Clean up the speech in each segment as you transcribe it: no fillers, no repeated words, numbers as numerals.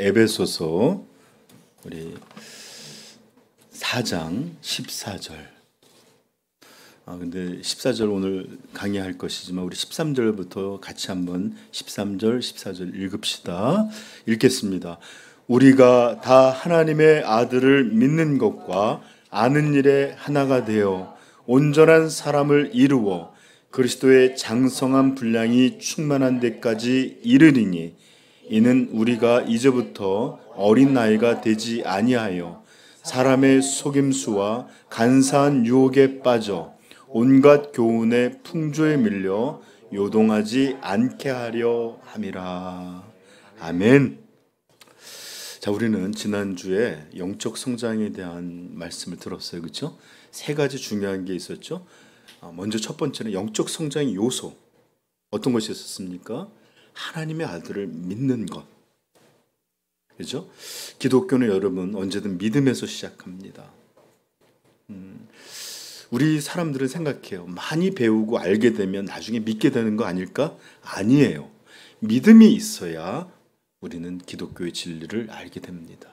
에베소서 우리 4장 14절. 근데 14절 오늘 강의할 것이지만 우리 13절부터 같이 한번 13절, 14절 읽읍시다. 읽겠습니다. 우리가 다 하나님의 아들을 믿는 것과 아는 일에 하나가 되어 온전한 사람을 이루어 그리스도의 장성한 분량이 충만한 데까지 이르리니 이는 우리가 이제부터 어린 나이가 되지 아니하여 사람의 속임수와 간사한 유혹에 빠져 온갖 교훈의 풍조에 밀려 요동하지 않게 하려 함이라. 아멘. 자, 우리는 지난주에 영적 성장에 대한 말씀을 들었어요. 그렇죠? 세 가지 중요한 게 있었죠. 먼저 첫 번째는 영적 성장의 요소. 어떤 것이 있었습니까? 하나님의 아들을 믿는 것. 그렇죠? 기독교는 여러분 언제든 믿음에서 시작합니다. 우리 사람들은 생각해요. 많이 배우고 알게 되면 나중에 믿게 되는 거 아닐까? 아니에요. 믿음이 있어야 우리는 기독교의 진리를 알게 됩니다.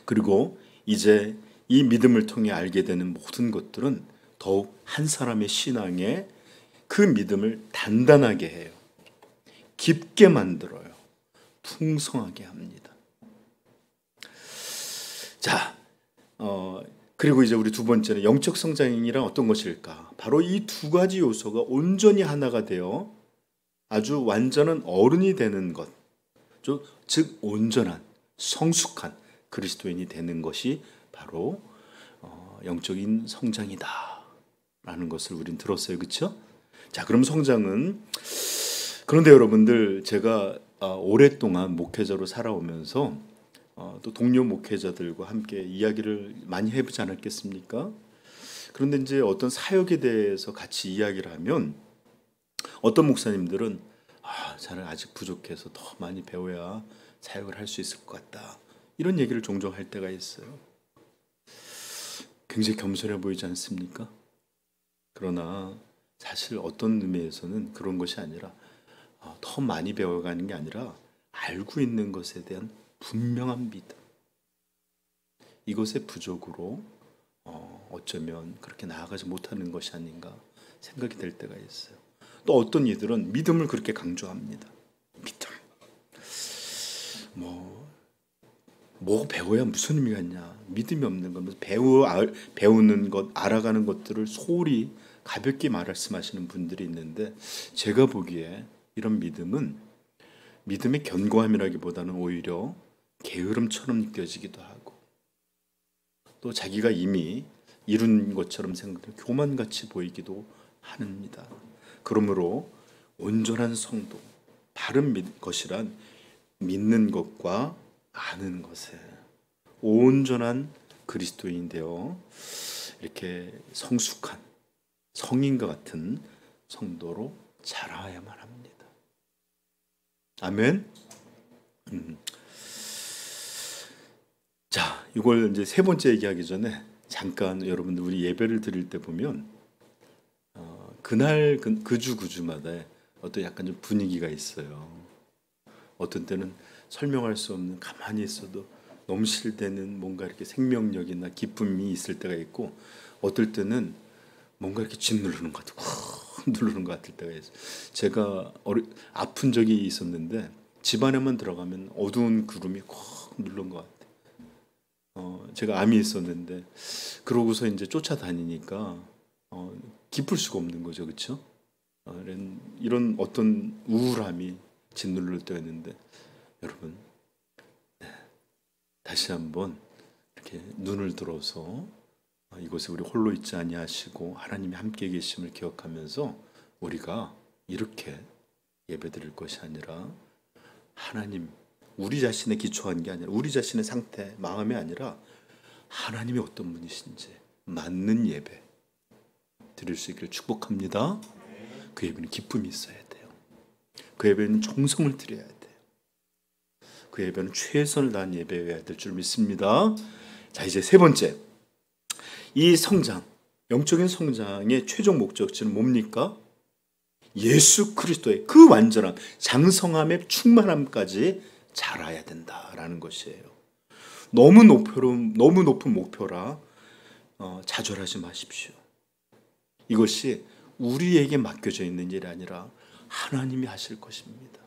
그리고 이제 이 믿음을 통해 알게 되는 모든 것들은 더욱 한 사람의 신앙에 그 믿음을 단단하게 해요. 깊게 만들어요. 풍성하게 합니다. 자, 그리고 이제 우리 두 번째는 영적 성장이란 어떤 것일까? 바로 이 두 가지 요소가 온전히 하나가 되어 아주 완전한 어른이 되는 것, 즉 온전한 성숙한 그리스도인이 되는 것이 바로 영적인 성장이다 라는 것을 우린 들었어요. 그렇죠? 자, 그럼 성장은, 그런데 여러분들, 제가 오랫동안 목회자로 살아오면서 또 동료 목회자들과 함께 이야기를 많이 해보지 않았겠습니까? 그런데 이제 어떤 사역에 대해서 같이 이야기를 하면 어떤 목사님들은 저는 아직 부족해서 더 많이 배워야 사역을 할 수 있을 것 같다, 이런 얘기를 종종 할 때가 있어요. 굉장히 겸손해 보이지 않습니까? 그러나 사실 어떤 의미에서는 그런 것이 아니라 더 많이 배워가는 게 아니라 알고 있는 것에 대한 분명한 믿음, 이것의 부족으로 어쩌면 그렇게 나아가지 못하는 것이 아닌가 생각이 될 때가 있어요. 또 어떤 이들은 믿음을 그렇게 강조합니다. 믿음. 뭐 배워야 무슨 의미가 있냐. 믿음이 없는 것, 배우는 것, 알아가는 것들을 소홀히 가볍게 말씀하시는 분들이 있는데, 제가 보기에 이런 믿음은 믿음의 견고함이라기보다는 오히려 게으름처럼 느껴지기도 하고, 또 자기가 이미 이룬 것처럼 생각하면 교만같이 보이기도 합니다. 그러므로 온전한 성도, 바른 것이란 믿는 것과 아는 것에 온전한 그리스도인이 되어 이렇게 성숙한 성인과 같은 성도로 자라야만 합니다. 아멘. 자, 이걸 이제 세 번째 얘기하기 전에 잠깐 여러분들, 우리 예배를 드릴 때 보면 그날 그 주마다 어떤 약간 좀 분위기가 있어요. 어떤 때는 설명할 수 없는, 가만히 있어도 넘실대는 뭔가 이렇게 생명력이나 기쁨이 있을 때가 있고, 어떨 때는 뭔가 이렇게 짓누르는 것 같고 누르는 것 같을 때가 있어요. 제가 아픈 적이 있었는데 집 안에만 들어가면 어두운 구름이 콕 누른 것 같아요. 제가 암이 있었는데 그러고서 이제 쫓아다니니까 기쁠 수가 없는 거죠. 그렇죠? 이런 어떤 우울함이 짓누를 때였는데, 여러분, 다시 한번 이렇게 눈을 들어서 이곳에 우리 홀로 있지 아니하시고 하나님이 함께 계심을 기억하면서 우리가 이렇게 예배드릴 것이 아니라, 하나님, 우리 자신에 기초한 게 아니라, 우리 자신의 상태, 마음이 아니라 하나님이 어떤 분이신지 맞는 예배 드릴 수 있기를 축복합니다. 그 예배는 기쁨이 있어야 돼요. 그 예배는 정성을 드려야 돼요. 그 예배는 최선을 다한 예배여야 될 줄 믿습니다. 자, 이제 세 번째, 이 성장, 영적인 성장의 최종 목적지는 뭡니까? 예수 그리스도의 그 완전한 장성함의 충만함까지 자라야 된다라는 것이에요. 너무 높은 목표라 좌절하지 마십시오. 이것이 우리에게 맡겨져 있는 일이 아니라 하나님이 하실 것입니다.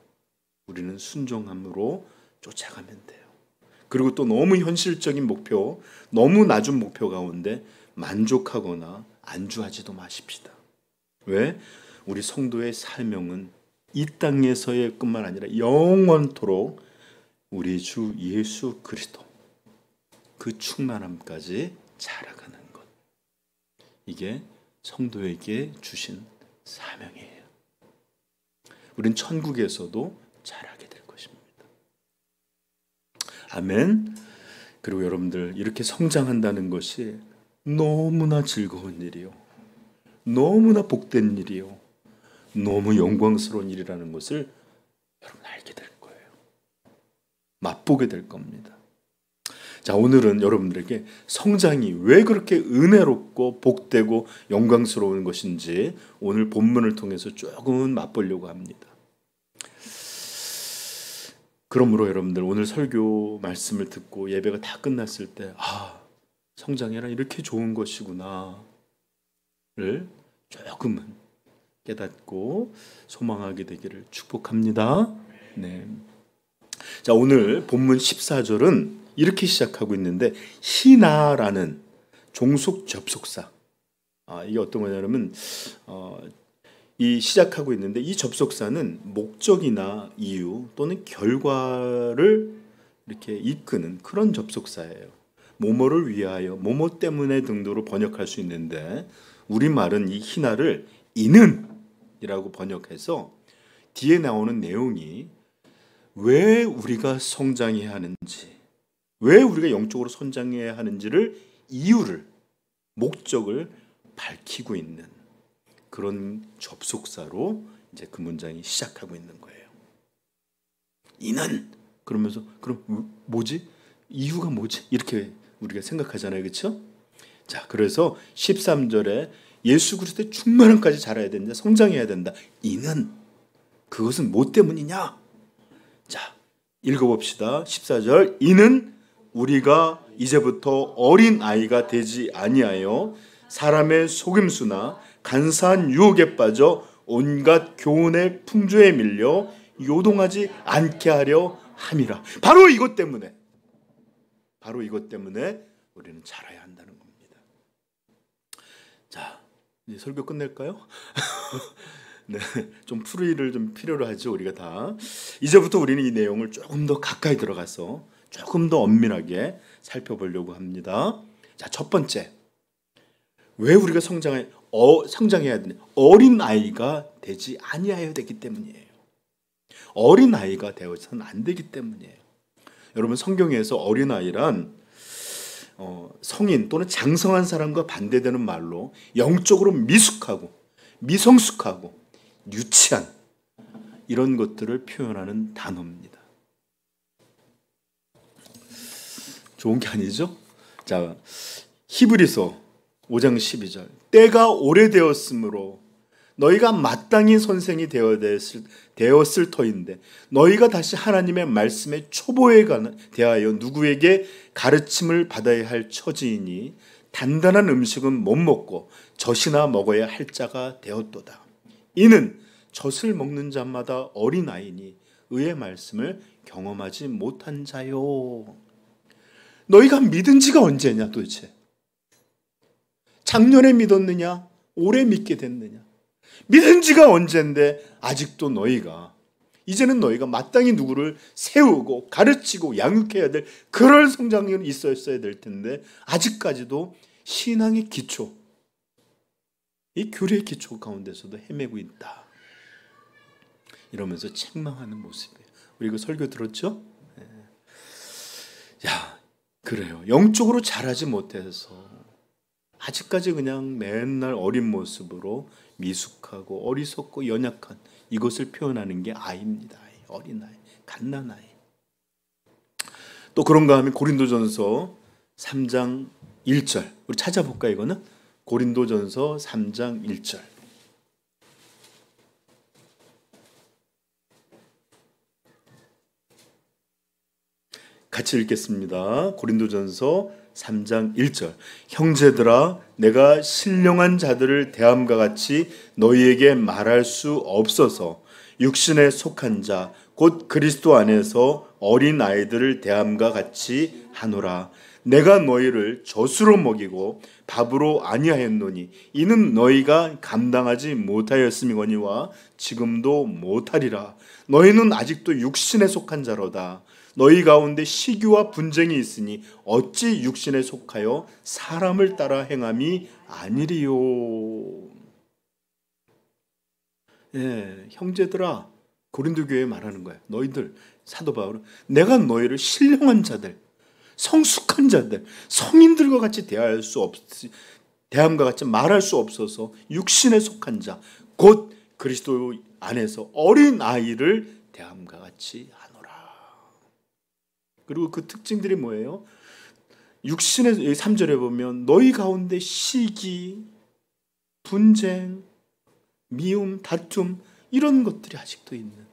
우리는 순종함으로 쫓아가면 돼요. 그리고 또 너무 현실적인 목표, 너무 낮은 목표 가운데 만족하거나 안주하지도 마십시다. 왜? 우리 성도의 사명은 이 땅에서의 뿐만 아니라 영원토록 우리 주 예수 그리스도 그 충만함까지 자라가는 것. 이게 성도에게 주신 사명이에요. 우린 천국에서도 자라게 될 것입니다. 아멘. 그리고 여러분들 이렇게 성장한다는 것이 너무나 즐거운 일이요. 너무나 복된 일이요. 너무 영광스러운 일이라는 것을 여러분 알게 될 거예요. 맛보게 될 겁니다. 자, 오늘은 여러분들에게 성장이 왜 그렇게 은혜롭고 복되고 영광스러운 것인지 오늘 본문을 통해서 조금 맛보려고 합니다. 그러므로 여러분들 오늘 설교 말씀을 듣고 예배가 다 끝났을 때 성장이란 이렇게 좋은 것이구나를 조금은 깨닫고 소망하게 되기를 축복합니다. 네. 자, 오늘 본문 14절은 이렇게 시작하고 있는데 희나라는 종속 접속사. 이게 어떤 거냐면 이 시작하고 있는데 이 접속사는 목적이나 이유 또는 결과를 이렇게 이끄는 그런 접속사예요. 뭐뭐를 위하여, 뭐뭐 때문에 등등으로 번역할 수 있는데 우리말은 이 희나를 이는이라고 번역해서 뒤에 나오는 내용이 왜 우리가 성장해야 하는지, 왜 우리가 영적으로 성장해야 하는지를 이유를, 목적을 밝히고 있는 그런 접속사로 이제 그 문장이 시작하고 있는 거예요. 이는 그러면서 그럼 뭐지? 이유가 뭐지? 이렇게 우리가 생각하잖아요. 그렇죠? 자, 그래서 13절에 예수 그리스도의 충만함까지 자라야 된다. 성장해야 된다. 이는 그것은 뭐 때문이냐? 자, 읽어봅시다. 14절 이는 우리가 이제부터 어린 아이가 되지 아니하여 사람의 속임수나 간사한 유혹에 빠져 온갖 교훈의 풍조에 밀려 요동하지 않게 하려 함이라. 바로 이것 때문에 우리는 자라야 한다는 겁니다. 자, 이제 설교 끝낼까요? 네, 좀 풀이를 좀 필요로 하죠. 우리가 다 이제부터 우리는 이 내용을 조금 더 가까이 들어가서 조금 더 엄밀하게 살펴보려고 합니다. 자, 첫 번째, 왜 우리가 성장해야 되냐? 어린 아이가 되지 아니하여 되기 때문이에요. 어린 아이가 되어서는 안 되기 때문이에요. 여러분, 성경에서 어린 아이란 성인 또는 장성한 사람과 반대되는 말로 영적으로 미숙하고 미성숙하고 유치한 이런 것들을 표현하는 단어입니다. 좋은 게 아니죠? 자, 히브리서 5장 12절 때가 오래되었으므로 너희가 마땅히 선생이 되었을 터인데 너희가 다시 하나님의 말씀의 초보에 대하여 누구에게 가르침을 받아야 할 처지이니 단단한 음식은 못 먹고 젖이나 먹어야 할 자가 되었도다. 이는 젖을 먹는 자마다 어린아이니 의의 말씀을 경험하지 못한 자요. 너희가 믿은 지가 언제냐 도대체? 작년에 믿었느냐? 올해 믿게 됐느냐? 믿은 지가 언젠데 아직도 이제는 너희가 마땅히 누구를 세우고 가르치고 양육해야 될 그럴 성장이 있었어야 될 텐데 아직까지도 신앙의 기초, 이 교리의 기초 가운데서도 헤매고 있다. 이러면서 책망하는 모습이에요. 우리 이거 설교 들었죠? 야, 그래요. 영적으로 자라지 못해서 아직까지 그냥 맨날 어린 모습으로 미숙하고 어리석고 연약한 이것을 표현하는 게 아이입니다. 어린아이, 갓난아이. 또 그런가 하면 고린도전서 3장 1절 우리 찾아볼까? 이거는 고린도전서 3장 1절 같이 읽겠습니다. 고린도전서 3장 1절. 형제들아, 내가 신령한 자들을 대함과 같이 너희에게 말할 수 없어서 육신에 속한 자 곧 그리스도 안에서 어린 아이들을 대함과 같이 하노라. 내가 너희를 젖으로 먹이고 밥으로 아니하였노니 이는 너희가 감당하지 못하였음이거니와 지금도 못하리라. 너희는 아직도 육신에 속한 자로다. 너희 가운데 시기와 분쟁이 있으니 어찌 육신에 속하여 사람을 따라 행함이 아니리요. 예, 형제들아, 고린도 교회에 말하는 거예요. 너희들, 사도 바울은 내가 너희를 신령한 자들, 성숙한 자들, 성인들과 같이 대함과 같이 말할 수 없어서 육신에 속한 자, 곧 그리스도 안에서 어린 아이를 대함과 같이 하노라. 그리고 그 특징들이 뭐예요? 육신의 3절에 보면 너희 가운데 시기, 분쟁, 미움, 다툼 이런 것들이 아직도 있는,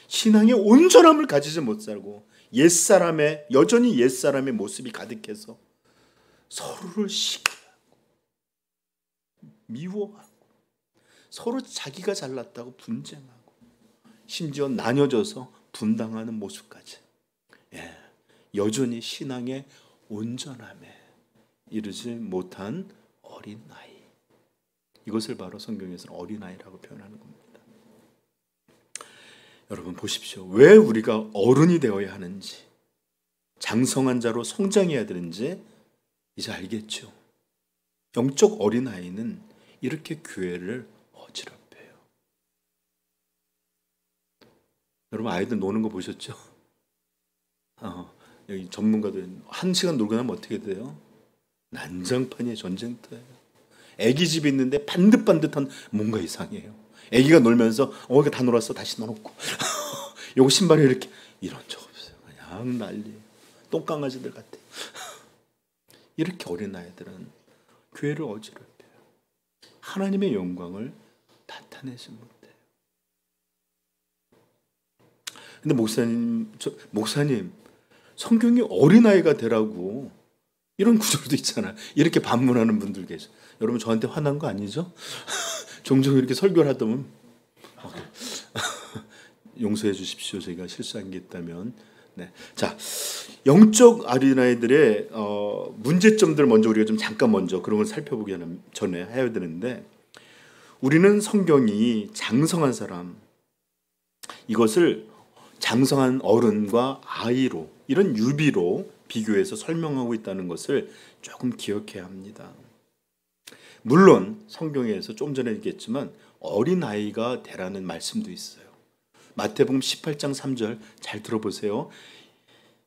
신앙의 온전함을 가지지 못하고 여전히 옛사람의 모습이 가득해서 서로를 시기하고 미워하고 서로 자기가 잘났다고 분쟁하고 심지어 나뉘어져서 분당하는 모습까지, 여전히 신앙의 온전함에 이르지 못한 어린아이, 이것을 바로 성경에서는 어린아이라고 표현하는 겁니다. 여러분 보십시오. 왜 우리가 어른이 되어야 하는지, 장성한 자로 성장해야 되는지 이제 알겠죠. 영적 어린아이는 이렇게 교회를 어지럽혀요. 여러분 아이들 노는 거 보셨죠? 여기 전문가들 1시간 놀고 나면 어떻게 돼요? 난장판이에요. 전쟁터예요. 애기 집에 있는데 반듯반듯한 뭔가 이상해요. 애기가 놀면서 이거 다 놀았어, 다시 넣어놓고 요거 신발이 이렇게, 이런 적 없어요. 그냥 난리, 똥강아지들 같아요. 이렇게 어린아이들은 교회를 어지럽혀요. 하나님의 영광을 나타내지 못해요. 근데 목사님 성경이 어린아이가 되라고 이런 구절도 있잖아요. 이렇게 반문하는 분들 계세요. 여러분 저한테 화난 거 아니죠? 종종 이렇게 설교를 하다면 용서해 주십시오. 제가 실수한 게 있다면. 네. 자, 영적 어린아이들의 문제점들 먼저 우리가 좀 잠깐 먼저 그런 걸 살펴보기 전에 해야 되는데, 우리는 성경이 장성한 사람, 이것을 장성한 어른과 아이로, 이런 유비로 비교해서 설명하고 있다는 것을 조금 기억해야 합니다. 물론 성경에서 좀 전에 얘기했지만 어린아이가 되라는 말씀도 있어요. 마태복음 18장 3절 잘 들어보세요.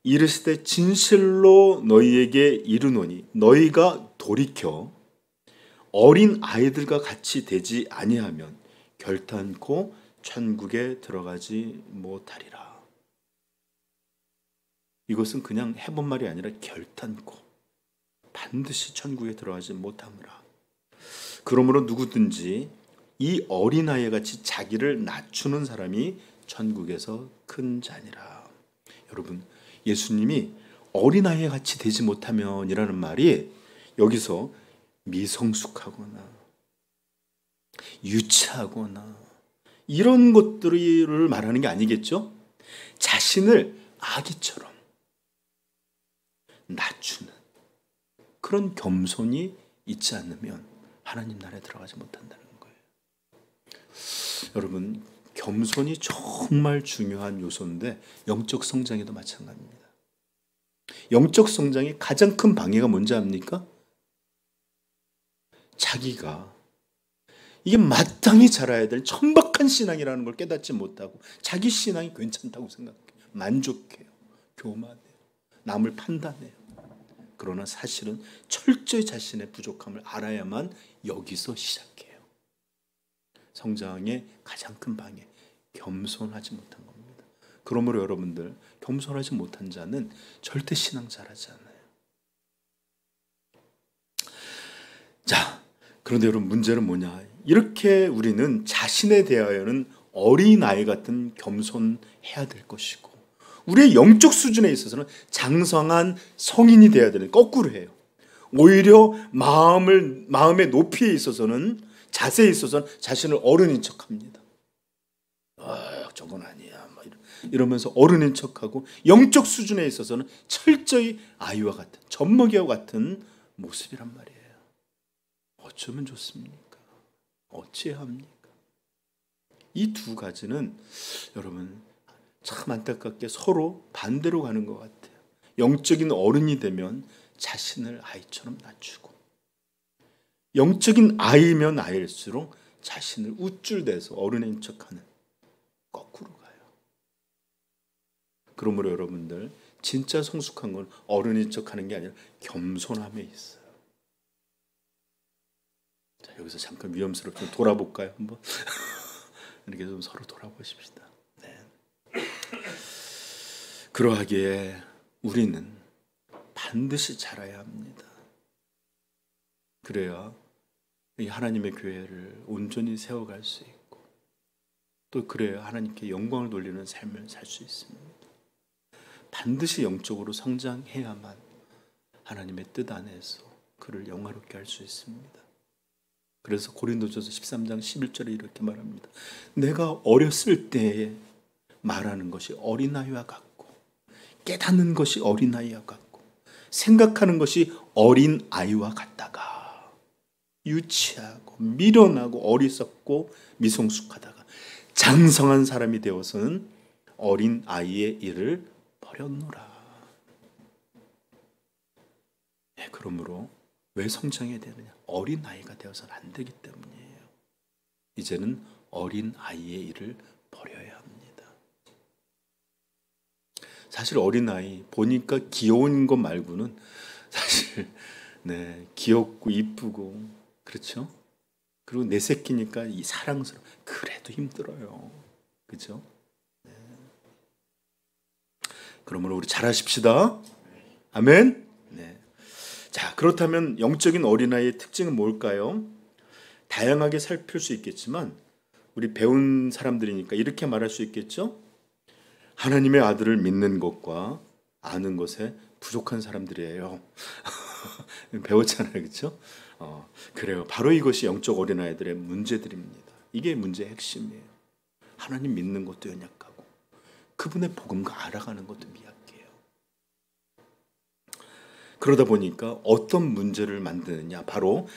이르시되 진실로 너희에게 이르노니 너희가 돌이켜 어린 아이들과 같이 되지 아니하면 결단코 천국에 들어가지 못하리라. 이것은 그냥 해본 말이 아니라 결단코 반드시 천국에 들어가지 못하노라. 그러므로 누구든지 이 어린아이 같이 자기를 낮추는 사람이 천국에서 큰 자니라. 여러분, 예수님이 어린아이 같이 되지 못하면 이라는 말이 여기서 미성숙하거나 유치하거나 이런 것들을 말하는 게 아니겠죠? 자신을 아기처럼 낮추는 그런 겸손이 있지 않으면 하나님 나라에 들어가지 못한다는 거예요. 여러분, 겸손이 정말 중요한 요소인데 영적 성장에도 마찬가지입니다. 영적 성장의 가장 큰 방해가 뭔지 압니까? 자기가 이게 마땅히 자라야 될 천박한 신앙이라는 걸 깨닫지 못하고 자기 신앙이 괜찮다고 생각해요. 만족해요. 교만해요. 남을 판단해요. 그러나 사실은 철저히 자신의 부족함을 알아야만 여기서 시작해요. 성장의 가장 큰 방해, 겸손하지 못한 겁니다. 그러므로 여러분들, 겸손하지 못한 자는 절대 신앙 잘하지 않아요. 자, 그런데 여러분 문제는 뭐냐? 이렇게 우리는 자신에 대하여는 어린아이 같은 겸손해야 될 것이고, 우리의 영적 수준에 있어서는 장성한 성인이 돼야 되는, 거꾸로 해요. 오히려 마음의 높이에 있어서는, 자세에 있어서는 자신을 어른인 척합니다. 저건 아니야 이러면서 어른인 척하고, 영적 수준에 있어서는 철저히 아이와 같은, 젖먹이와 같은 모습이란 말이에요. 어쩌면 좋습니까? 어찌해야 합니까? 이 두 가지는 여러분 참 안타깝게 서로 반대로 가는 것 같아요. 영적인 어른이 되면 자신을 아이처럼 낮추고, 영적인 아이면 아이일수록 자신을 우쭐대서 어른인 척하는, 거꾸로 가요. 그러므로 여러분들, 진짜 성숙한 건 어른인 척하는 게 아니라 겸손함에 있어요. 자, 여기서 잠깐 위험스럽게 돌아볼까요? 한번 이렇게 좀 서로 돌아보십시다. 네. 그러하기에 우리는 반드시 자라야 합니다. 그래야 이 하나님의 교회를 온전히 세워갈 수 있고, 또 그래야 하나님께 영광을 돌리는 삶을 살 수 있습니다. 반드시 영적으로 성장해야만 하나님의 뜻 안에서 그를 영화롭게 할 수 있습니다. 그래서 고린도전서 13장 11절에 이렇게 말합니다. 내가 어렸을 때에 말하는 것이 어린아이와 같고, 깨닫는 것이 어린아이와 같고, 생각하는 것이 어린아이와 같다가 유치하고 미련하고 어리석고 미성숙하다가 장성한 사람이 되어서는 어린아이의 일을 버렸노라. 네, 그러므로 왜 성장해야 되느냐? 어린아이가 되어서는 안 되기 때문이에요. 이제는 어린아이의 일을 버려야 합니다. 사실 어린아이 보니까 귀여운 것 말고는 사실 귀엽고 이쁘고, 그렇죠? 그리고 내 새끼니까 이 사랑스러워. 그래도 힘들어요. 그렇죠? 네. 그러므로 우리 잘하십시다. 아멘. 네. 자, 그렇다면 영적인 어린아이의 특징은 뭘까요? 다양하게 살필 수 있겠지만 우리 배운 사람들이니까 이렇게 말할 수 있겠죠? 하나님의 아들을 믿는 것과 아는 것에 부족한 사람들이에요. 배웠잖아요, 그렇죠? 그래요. 바로 이것이 영적 어린아이들의 문제들입니다. 이게 문제의 핵심이에요. 하나님 믿는 것도 연약하고 그분의 복음과 알아가는 것도 미약해요. 그러다 보니까 어떤 문제를 만드느냐, 바로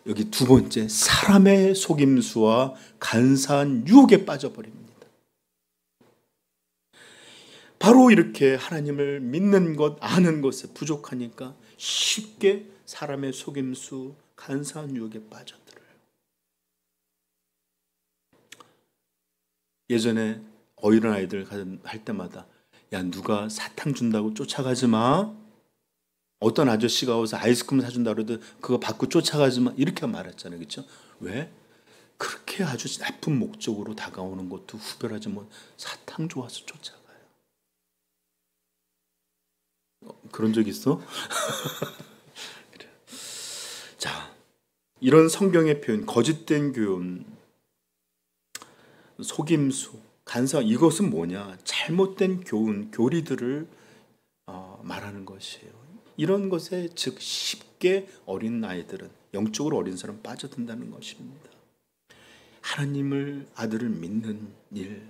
여기 두 번째, 사람의 속임수와 간사한 유혹에 빠져버립니다. 바로 이렇게 하나님을 믿는 것, 아는 것에 부족하니까 쉽게 사람의 속임수, 간사한 유혹에 빠져들어요. 예전에 어린아이들 할 때마다, 야, 누가 사탕 준다고 쫓아가지 마. 어떤 아저씨가 와서 아이스크림 사준다 그래도 그거 받고 쫓아가지 마. 이렇게 말했잖아요, 그렇죠? 왜? 그렇게 아주 나쁜 목적으로 다가오는 것도 후별하지 뭐 사탕 좋아서 쫓아가요. 그런 적 있어? 자, 이런 성경의 표현, 거짓된 교훈, 속임수, 간사, 이것은 뭐냐? 잘못된 교훈, 교리들을 말하는 것이에요. 이런 것에 즉 쉽게 어린 아이들은, 영적으로 어린 사람은 빠져든다는 것입니다. 하나님을, 아들을 믿는 일,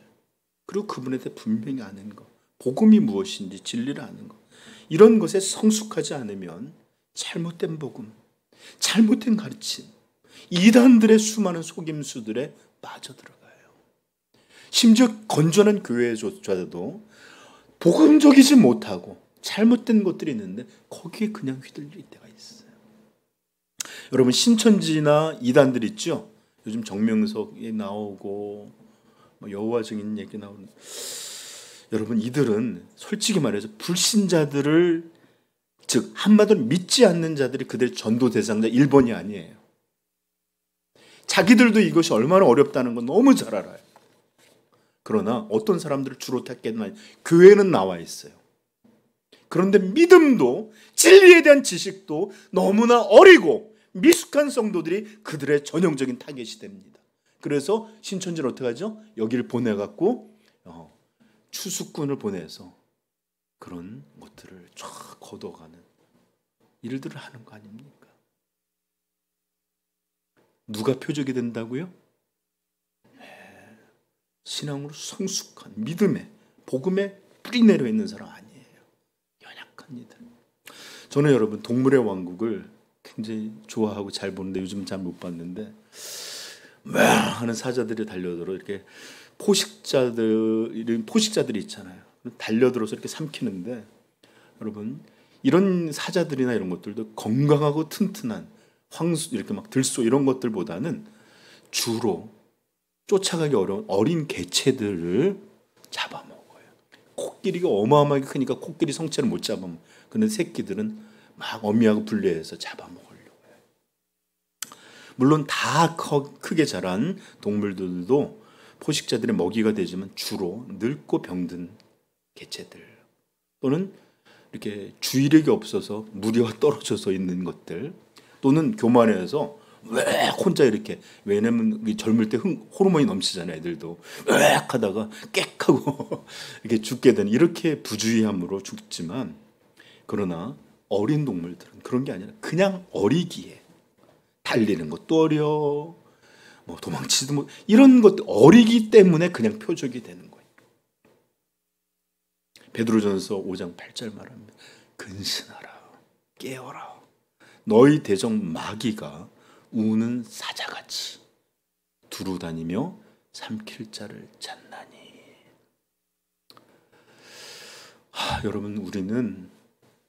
그리고 그분에 대해 분명히 아는 것, 복음이 무엇인지 진리를 아는 것, 이런 것에 성숙하지 않으면 잘못된 복음, 잘못된 가르침, 이단들의 수많은 속임수들에 빠져들어가요. 심지어 건전한 교회조차도 복음적이지 못하고 잘못된 것들이 있는데 거기에 그냥 휘둘릴 때가 있어요. 여러분, 신천지나 이단들 있죠? 요즘 정명석이 나오고 여호와 증인 얘기 나오는, 여러분, 이들은 솔직히 말해서 불신자들을, 즉 한마디로 믿지 않는 자들이 그들 전도 대상자 1번이 아니에요. 자기들도 이것이 얼마나 어렵다는 건 너무 잘 알아요. 그러나 어떤 사람들을 주로 택했나, 교회는 나와 있어요. 그런데 믿음도 진리에 대한 지식도 너무나 어리고 미숙한 성도들이 그들의 전형적인 타겟이 됩니다. 그래서 신천지는 어떻게 하죠? 여기를 보내갖고 추수꾼을 보내서 그런 것들을 쫙 걷어가는 일들을 하는 거 아닙니까? 누가 표적이 된다고요? 신앙으로 성숙한 믿음에 복음에 뿌리 내려 있는 사람 아니에요. 연약한 이들. 저는 여러분 동물의 왕국을 굉장히 좋아하고 잘 보는데 요즘 잘 못 봤는데 막 하는 사자들이 달려들어 이렇게 포식자들이 있잖아요. 달려들어서 이렇게 삼키는데 여러분 이런 사자들이나 이런 것들도 건강하고 튼튼한 황수 이렇게 막 들소 이런 것들보다는 주로 쫓아가기 어려운 어린 개체들을 잡아먹어요. 코끼리가 어마어마하게 크니까 코끼리 성체를 못 잡아먹어요. 근데 새끼들은 막 어미하고 분리해서 잡아먹으려고 해요. 물론 다 크게 자란 동물들도 포식자들의 먹이가 되지만 주로 늙고 병든 개체들 또는 이렇게 주의력이 없어서 무리와 떨어져서 있는 것들 또는 교만해서 왜 혼자 이렇게 왜냐면 젊을 때 호르몬이 넘치잖아요. 애들도 왜 하다가 꽥하고 이렇게 죽게 되는 이렇게 부주의함으로 죽지만 그러나 어린 동물들은 그런 게 아니라 그냥 어리기에 달리는 것도 어려 뭐 도망치도 뭐 이런 것도 어리기 때문에 그냥 표적이 되는 거예요. 베드로전서 5장 8절 말합니다. 근신하라 깨어라 너희 대적 마귀가 우는 사자같이 두루다니며 삼킬 자를 찾나니. 여러분 우리는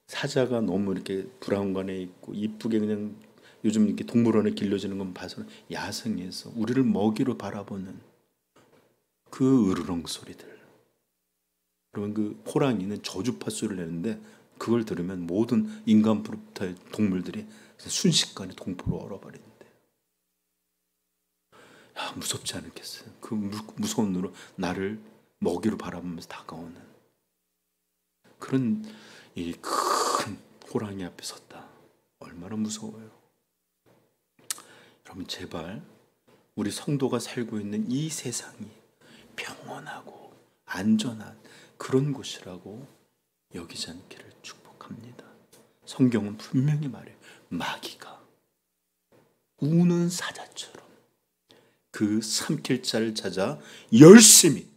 사자가 너무 이렇게 브라운관에 있고 이쁘게 그냥 요즘 이렇게 동물원에 길러지는 건 봐서 야생에서 우리를 먹이로 바라보는 그 으르렁 소리들. 여러분 그 호랑이는 저주파 소리를 내는데 그걸 들으면 모든 인간부터 동물들이 순식간에 동포로 얼어버린대. 야, 무섭지 않겠어요? 그 무서운 눈으로 나를 먹이로 바라보면서 다가오는 그런 이 큰 호랑이 앞에 섰다. 얼마나 무서워요. 여러분 제발 우리 성도가 살고 있는 이 세상이 평온하고 안전한 그런 곳이라고 여기지 않기를 축복합니다. 성경은 분명히 말해요. 마귀가 우는 사자처럼 그 삼킬 자를 찾아 열심히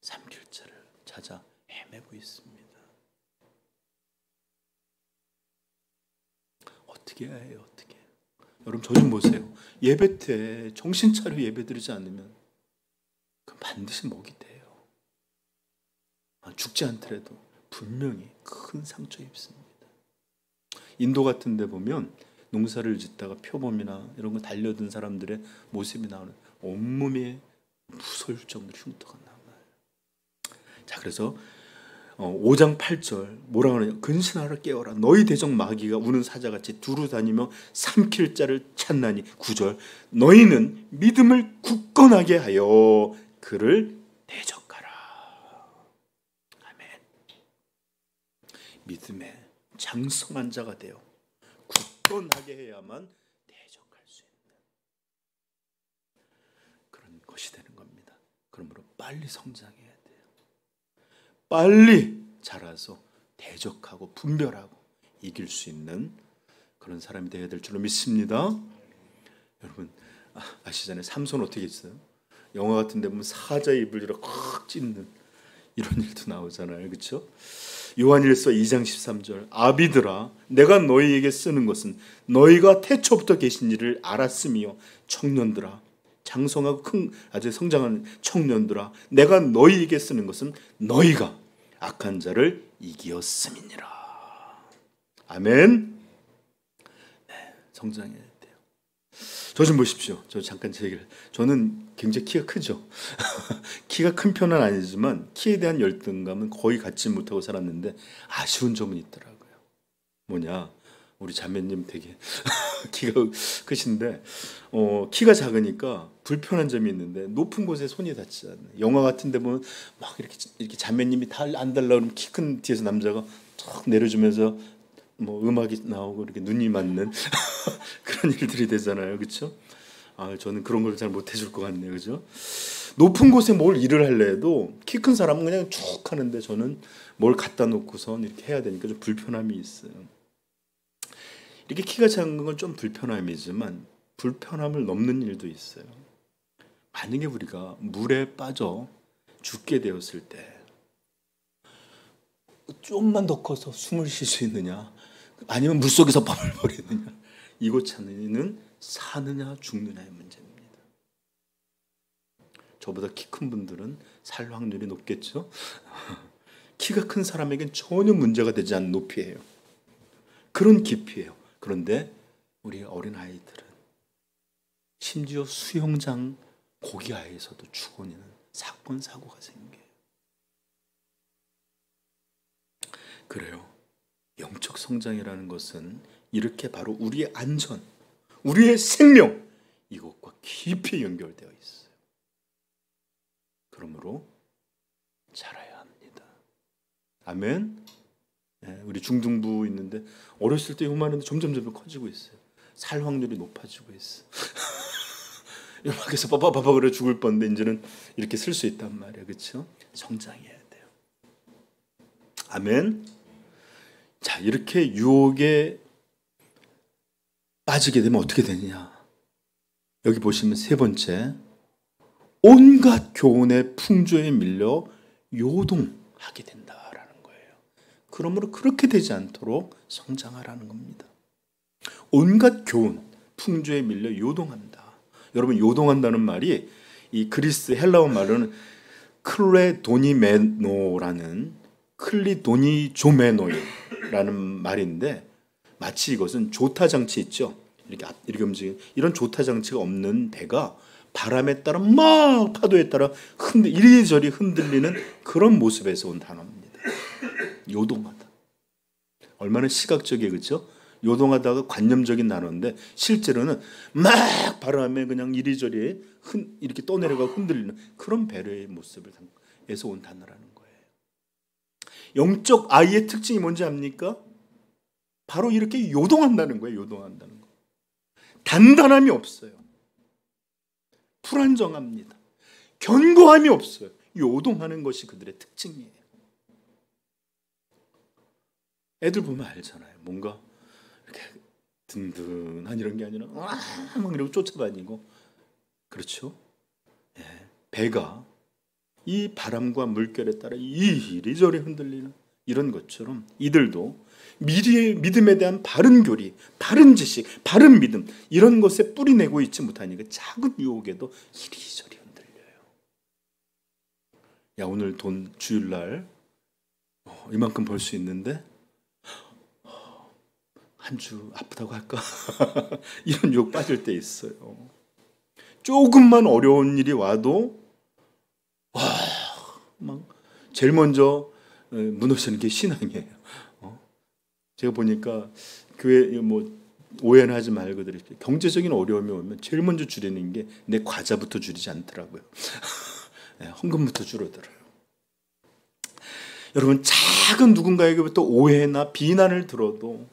삼킬 자를 찾아 헤매고 있습니다. 어떻게 해야 해요? 어떻게? 여러분 저 좀 보세요. 예배 때 정신 차려 예배 드리지 않으면 그 반드시 먹이 돼요. 죽지 않더라도 분명히 큰 상처 입습니다. 인도 같은 데 보면 농사를 짓다가 표범이나 이런 거 달려든 사람들의 모습이 나오는 온몸에 무서울 정도로 흉터가 남아요. 자, 그래서 5장 8절 뭐라 그러냐? 근신하라 깨어라 너희 대적 마귀가 우는 사자같이 두루 다니며 삼킬 자를 찾나니. 9절 너희는 믿음을 굳건하게 하여 그를 대적하라. 아멘. 믿음에 장성한 자가 되어 굳건하게 해야만 대적할 수 있는 그런 것이 되는 겁니다. 그러므로 빨리 성장해야 돼요. 빨리 자라서 대적하고 분별하고 이길 수 있는 그런 사람이 되어야 될 줄로 믿습니다. 여러분 아시잖아요. 삼손 어떻게 했어요? 영화 같은 데 보면 사자 입을 이렇게 콱 찢는 이런 일도 나오잖아요. 그렇죠? 요한일서 2장 13절 아비들아 내가 너희에게 쓰는 것은 너희가 태초부터 계신 일을 알았으며 청년들아 장성하고 큰 아주 성장하는 청년들아 내가 너희에게 쓰는 것은 너희가 악한 자를 이기었음이니라. 아멘. 네, 성장해야 돼요. 저 좀 보십시오. 저 잠깐 제 얘기를. 저는 굉장히 키가 크죠. 키가 큰 편은 아니지만 키에 대한 열등감은 거의 갖지 못하고 살았는데 아쉬운 점은 있더라고요. 뭐냐? 우리 자매님 되게 키가 크신데 키가 작으니까 불편한 점이 있는데 높은 곳에 손이 닿지 않아요. 영화 같은 데 보면 막 이렇게 자매님이 안 달라 그러면 키 큰 뒤에서 남자가 툭 내려주면서 뭐 음악이 나오고 이렇게 눈이 맞는 그런 일들이 되잖아요. 그렇죠? 저는 그런 걸 잘 못 해줄 것 같네요. 그죠? 높은 곳에 뭘 일을 할래 해도 키 큰 사람은 그냥 쭉 하는데 저는 뭘 갖다 놓고선 이렇게 해야 되니까 좀 불편함이 있어요. 이렇게 키가 작은 건 좀 불편함이지만 불편함을 넘는 일도 있어요. 만약에 우리가 물에 빠져 죽게 되었을 때 좀만 더 커서 숨을 쉴 수 있느냐, 아니면 물속에서 버물버리느냐, 이것 차이는 사느냐 죽느냐의 문제입니다. 저보다 키 큰 분들은 살 확률이 높겠죠. 키가 큰 사람에겐 전혀 문제가 되지 않는 높이예요. 그런 깊이예요. 그런데 우리 어린아이들은 심지어 수영장 고기 아에서도 죽어내는 사건 사고가 생겨요. 그래요. 영적 성장이라는 것은 이렇게 바로 우리의 안전, 우리의 생명, 이것과 깊이 연결되어 있어요. 그러므로 자라야 합니다. 아멘. 네, 우리 중등부 있는데 어렸을 때 요만한데 점점 커지고 있어요. 살 확률이 높아지고 있어. 요만해서 빠바바바 그래 죽을 뻔데 이제는 이렇게 쓸 수 있단 말이에요. 그렇죠? 성장해야 돼요. 아멘. 자, 이렇게 유혹에 빠지게 되면 어떻게 되느냐? 여기 보시면 세 번째, 온갖 교훈의 풍조에 밀려 요동하게 된다라는 거예요. 그러므로 그렇게 되지 않도록 성장하라는 겁니다. 온갖 교훈, 풍조에 밀려 요동한다. 여러분, 요동한다는 말이 이 그리스 헬라어 말로는 클리도니조메노이라는 말인데, 마치 이것은 조타 장치 있죠. 이렇게 움직이는 이런 조타 장치가 없는 배가 바람에 따라 막 파도에 따라 이리저리 흔들리는 그런 모습에서 온 단어입니다. 요동하다. 얼마나 시각적이에요, 그렇죠? 요동하다가 관념적인 단어인데 실제로는 막 바람에 그냥 이리저리 이렇게 떠내려가 흔들리는 그런 배려의 모습에서 온 단어라는 거예요. 영적 아이의 특징이 뭔지 압니까? 바로 이렇게 요동한다는 거예요. 요동한다는 거. 단단함이 없어요. 불안정합니다. 견고함이 없어요. 요동하는 것이 그들의 특징이에요. 애들 보면 알잖아요. 뭔가 이렇게 든든한 이런 게 아니라 막 이러고 쫓아다니고, 그렇죠? 예, 배가 이 바람과 물결에 따라 이리저리 흔들리는 이런 것처럼 이들도 믿음에 대한 바른 교리, 바른 지식, 바른 믿음, 이런 것에 뿌리내고 있지 못하니까 작은 유혹에도 이리저리 흔들려요. 야, 오늘 돈 주일날 이만큼 벌 수 있는데 한 주 아프다고 할까? 이런 유혹 빠질 때 있어요. 조금만 어려운 일이 와도 막 제일 먼저 무너지는 게 신앙이에요. 제가 보니까 교회 오해는 하지 말고 드릴게요. 경제적인 어려움이 오면 제일 먼저 줄이는 게 내 과자부터 줄이지 않더라고요. 헌금부터 줄어들어요. 여러분, 작은 누군가에게부터 오해나 비난을 들어도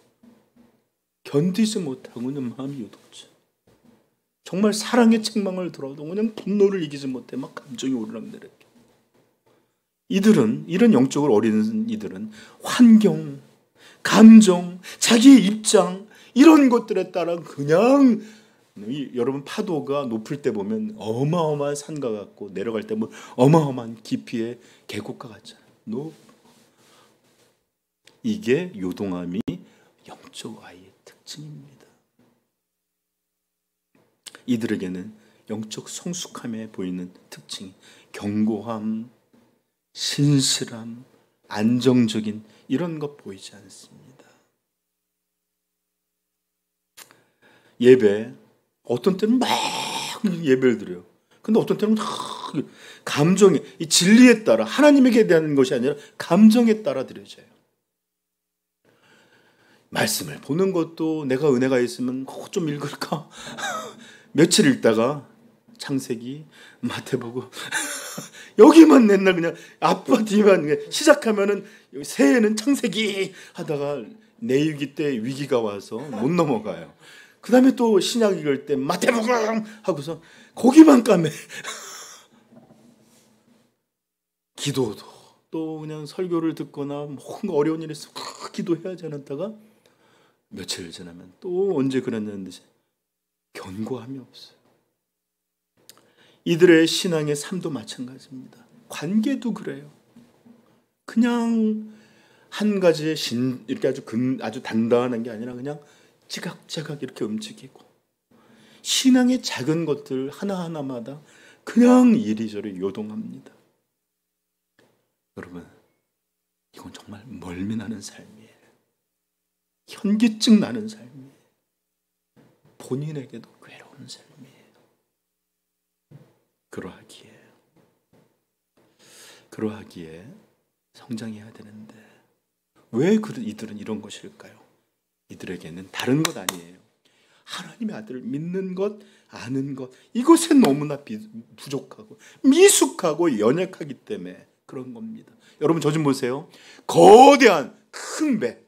견디지 못하고 그냥 마음이 요동쳐. 정말 사랑의 책망을 들어도 그냥 분노를 이기지 못해 막 감정이 오르락내락. 이런 영적으로 어린 이들은 환경, 감정, 자기의 입장, 이런 것들에 따라 그냥 여러분, 파도가 높을 때 보면 어마어마한 산과 같고 내려갈 때 보면 어마어마한 깊이의 계곡과 같잖아요. 이게 요동함이 영적 아이의 특징입니다. 이들에게는 영적 성숙함에 보이는 특징이 견고함, 신실함, 안정적인 이런 것 보이지 않습니다. 예배, 어떤 때는 막 예배를 드려요. 근데 어떤 때는 감정에, 이 진리에 따라, 하나님에게 대한 것이 아니라 감정에 따라 드려져요. 말씀을 보는 것도 내가 은혜가 있으면 좀 읽을까? 며칠 읽다가 창세기, 마태복음 여기만 맨날 그냥 앞과 뒤만 시작하면은 새해는 창세기 하다가 내위기 때 위기가 와서 못 넘어가요. 그 다음에 또 신약 읽을 때 마태복음 하고서 거기만 까매. 기도도 또 그냥 설교를 듣거나 뭔가 어려운 일이 있으면 기도해야지 않았다가 며칠 지나면 또 언제 그랬냐는 듯이 견고함이 없어요. 이들의 신앙의 삶도 마찬가지입니다. 관계도 그래요. 그냥 한 가지의 이렇게 아주 단단한 게 아니라 그냥 지각지각 이렇게 움직이고 신앙의 작은 것들 하나하나마다 그냥 이리저리 요동합니다. 여러분, 이건 정말 멀미 나는 삶이에요. 현기증 나는 삶이에요. 본인에게도 괴로운 삶이에요. 그러하기에 성장해야 되는데 왜 이들은 이런 것일까요? 이들에게는 다른 것 아니에요. 하나님의 아들을 믿는 것, 아는 것, 이것에 너무나 부족하고 미숙하고 연약하기 때문에 그런 겁니다. 여러분 저 좀 보세요. 거대한 큰 배,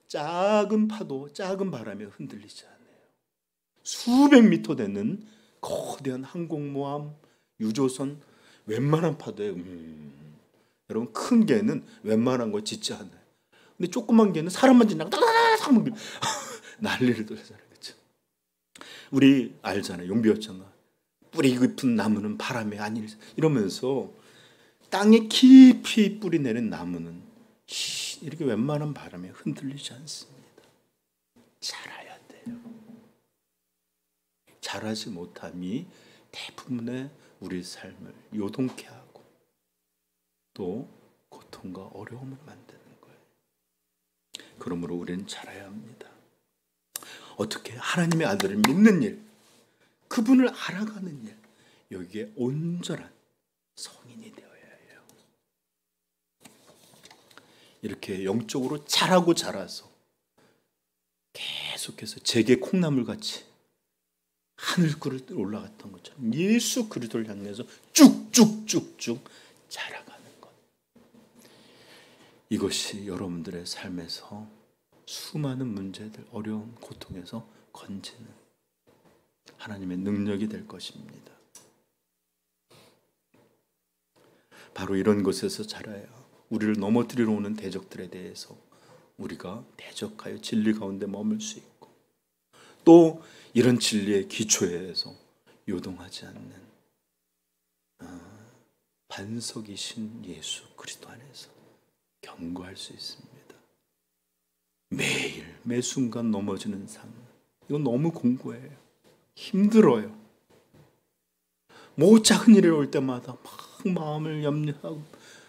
작은 파도, 작은 바람에 흔들리지 않아요. 수백 미터 되는 거대한 항공모함, 유조선, 웬만한 파도에 여러분 큰 개는 웬만한 거 짖지 않아요. 근데 조그만 개는 사람만 지나가 따다다다 난리를 떨잖아요. 그렇죠? 우리 알잖아요. 용비어장가 뿌리 깊은 나무는 바람에 안 일 이러면서 땅에 깊이 뿌리 내린 나무는 이렇게 웬만한 바람에 흔들리지 않습니다. 자라야 돼요. 자라지 못함이 대부분의 우리 삶을 요동케 하고 또 고통과 어려움을 만드는 거예요. 그러므로 우리는 자라야 합니다. 어떻게? 하나님의 아들을 믿는 일, 그분을 알아가는 일, 여기에 온전한 성인이 되어야 해요. 이렇게 영적으로 자라서 계속해서 제게 콩나물같이 하늘굴을 올라갔던 것처럼 예수 그리스도를 향해서 쭉쭉쭉쭉 자라가는 것. 이것이 여러분들의 삶에서 수많은 문제들, 어려운 고통에서 건지는 하나님의 능력이 될 것입니다. 바로 이런 것에서 자라야 우리를 넘어뜨리러 오는 대적들에 대해서 우리가 대적하여 진리 가운데 머물 수 있고 또 이런 진리의 기초에서 요동하지 않는 반석이신 예수 그리스도 안에서 견고할 수 있습니다. 매일 매 순간 넘어지는 삶, 이건 너무 공고해요. 힘들어요. 뭐 작은 일이 올 때마다 막 마음을 염려하고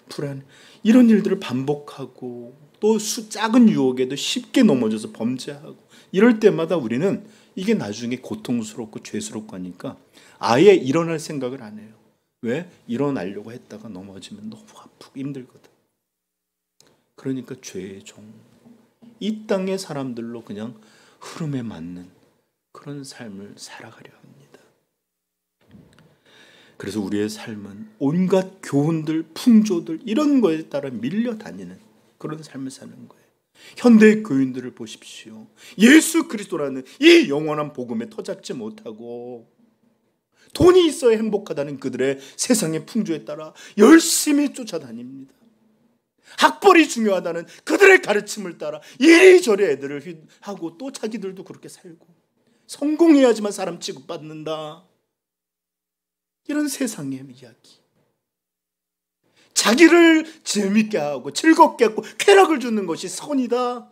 불안해. 이런 일들을 반복하고 또 작은 유혹에도 쉽게 넘어져서 범죄하고 이럴 때마다 우리는 이게 나중에 고통스럽고 죄스럽고 하니까 아예 일어날 생각을 안 해요. 왜? 일어나려고 했다가 넘어지면 너무 아프고 힘들거든. 그러니까 죄의 종, 이 땅의 사람들로 그냥 흐름에 맞는 그런 삶을 살아가려 합니다. 그래서 우리의 삶은 온갖 교훈들, 풍조들 이런 거에 따라 밀려다니는 그런 삶을 사는 거예요. 현대 교인들을 보십시오. 예수 그리스도라는 이 영원한 복음에 터잡지 못하고 돈이 있어야 행복하다는 그들의 세상의 풍조에 따라 열심히 쫓아다닙니다. 학벌이 중요하다는 그들의 가르침을 따라 이리저리 애들을 하고 또 자기들도 그렇게 살고 성공해야지만 사람 취급받는다. 이런 세상의 이야기. 자기를 재밌게 하고 즐겁게 하고 쾌락을 주는 것이 선이다.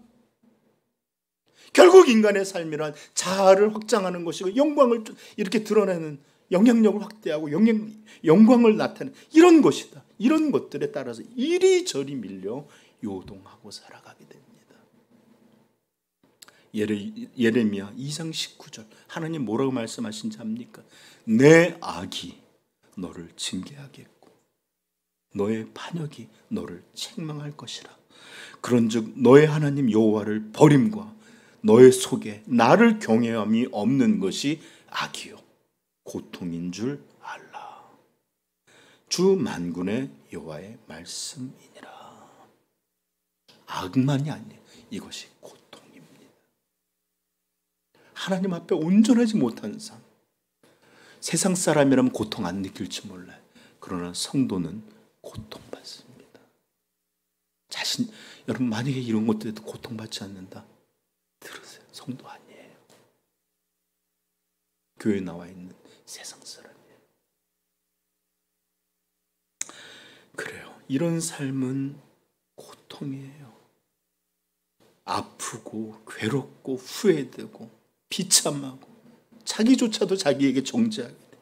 결국 인간의 삶이란 자아를 확장하는 것이고 영광을 이렇게 드러내는 영향력을 확대하고 영광을 나타내는 이런 것이다. 이런 것들에 따라서 이리저리 밀려 요동하고 살아가게 됩니다. 예레미야 2장 19절 하나님 뭐라고 말씀하신지 압니까? 내 악이 너를 징계하겠고 너의 반역이 너를 책망할 것이라. 그런즉 너의 하나님 여호와를 버림과 너의 속에 나를 경외함이 없는 것이 악이요 고통인 줄 알라. 주 만군의 여호와의 말씀이니라. 악만이 아니에요. 이것이 고통입니다. 하나님 앞에 온전하지 못한 삶. 세상 사람이라면 고통 안 느낄지 몰라요. 그러나 성도는 고통받습니다. 여러분 만약에 이런 것들에도 고통받지 않는다, 들으세요. 성도 아니에요. 교회에 나와 있는 세상 사람이에요. 그래요. 이런 삶은 고통이에요. 아프고 괴롭고 후회되고 비참하고 자기조차도 자기에게 정죄하게 돼.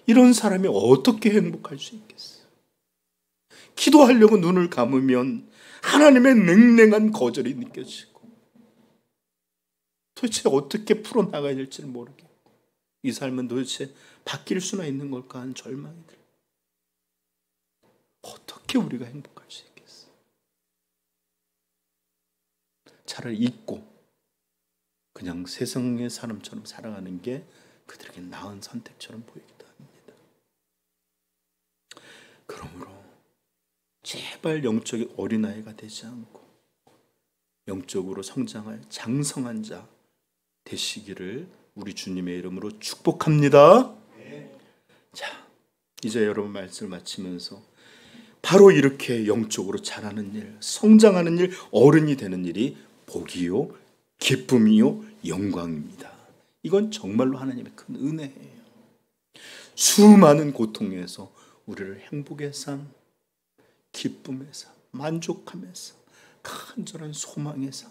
이런 사람이 어떻게 행복할 수 있겠어요? 기도하려고 눈을 감으면 하나님의 냉랭한 거절이 느껴지고 도대체 어떻게 풀어나가야 될지 모르겠고 이 삶은 도대체 바뀔 수나 있는 걸까 하는 절망이 들어요. 어떻게 우리가 행복할 수 있겠어요? 차라리 잊고 그냥 세상의 사람처럼 살아가는 게 그들에게 나은 선택처럼 보이기도 합니다. 그러므로 제발 영적인 어린아이가 되지 않고 영적으로 성장할 장성한 자 되시기를 우리 주님의 이름으로 축복합니다. 자, 이제 여러분 말씀을 마치면서 바로 이렇게 영적으로 자라는 일, 성장하는 일, 어른이 되는 일이 복이요, 기쁨이요, 영광입니다. 이건 정말로 하나님의 큰 은혜예요. 수많은 고통에서 우리를 행복의 삶, 기쁨의 삶, 만족하면서 간절한 소망의 삶,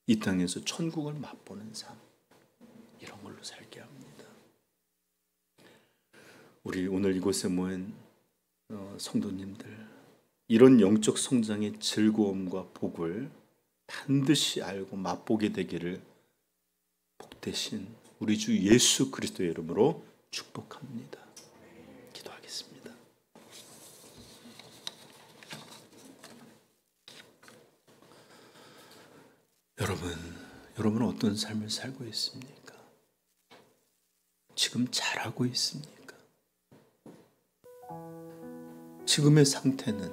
이 땅에서 천국을 맛보는 삶, 이런 걸로 살게 합니다. 우리 오늘 이곳에 모인 성도님들, 이런 영적 성장의 즐거움과 복을 반드시 알고 맛보게 되기를 복되신 우리 주 예수 그리스도의 이름으로 축복합니다. 기도하겠습니다. 여러분은 어떤 삶을 살고 있습니까? 지금 잘하고 있습니까? 지금의 상태는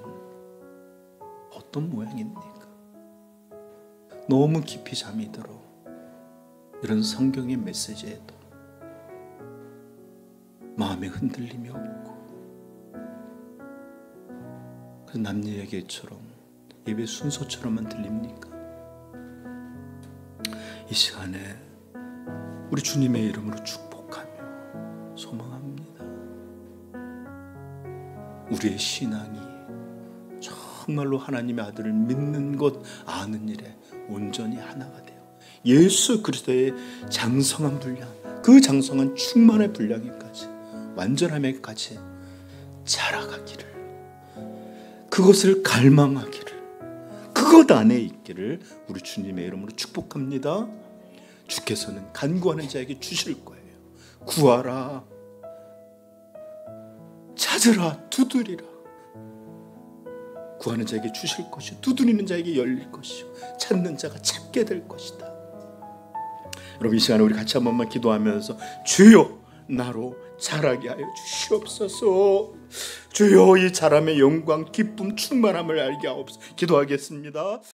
어떤 모양입니까? 너무 깊이 잠이 들어 이런 성경의 메시지에도 마음에 흔들림이 없고 그 남녀 얘기처럼 예배 순서처럼만 들립니까? 이 시간에 우리 주님의 이름으로 축복하며 소망합니다. 우리의 신앙이 정말로 하나님의 아들을 믿는 것, 아는 일에 온전히 하나가 돼요. 예수 그리스도의 장성한 분량, 그 장성한 충만의 분량에까지, 완전함에까지 자라가기를, 그것을 갈망하기를, 그것 안에 있기를 우리 주님의 이름으로 축복합니다. 주께서는 간구하는 자에게 주실 거예요. 구하라, 찾으라, 두드리라. 구하는 자에게 주실 것이요, 두드리는 자에게 열릴 것이요, 찾는 자가 찾게 될 것이다. 여러분, 이 시간에 우리 같이 한 번만 기도하면서 주여 나로 자라게 하여 주시옵소서. 주여 이 자람의 영광, 기쁨, 충만함을 알게 하옵소서. 기도하겠습니다.